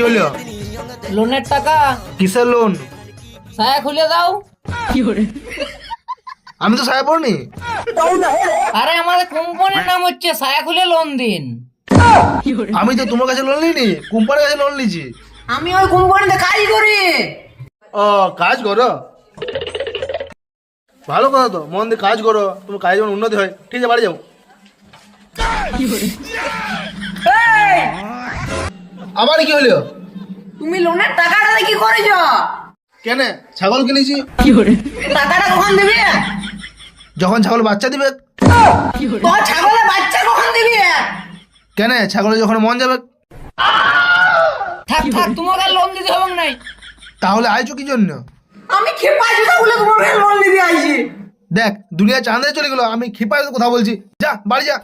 হলো? লোনের টাকা। কিসের লোন? সায়া খুলে দাও। আমি তো সায়া পড়নি। আরে আমাদের কোম্পানির নাম হচ্ছে সায়া খুলে লোন দিন। আমি তো তোমার কাছে লোন নিইনি, কোম্পানির কাছে লোন নিয়েছি। আমি ওই কোম্পানিতে কাজ করি। ও, কাজ করো? ভালো কথা তো, মন দিয়ে কাজ করো, তোমার কাজে যেমন উন্নতি হয়। ঠিক আছে, বাড়ি যাও। আবার কি হলো? তুমি লোনের টাকাটা কি করেছো? কেন? ছাগল কিনেছি। টাকাটা কখন দিবি? যখন ছাগল বাচ্চা দিবে। তো ছাগলের বাচ্চা কখন দিবি? কেন? ছাগলে যখন মন যাবে। থাক থাক, তোমাকে লোন দিতে হবে নাই। তাহলে আইছো কি জন্য? আমি খেপাই জুতা বলে তোমাকে লোন দিতে আইছি। দেখ, দুনিয়া চাঁদে চলে গেলো, আমি খিপায় কথা বলছি। যা বাড়ি যা।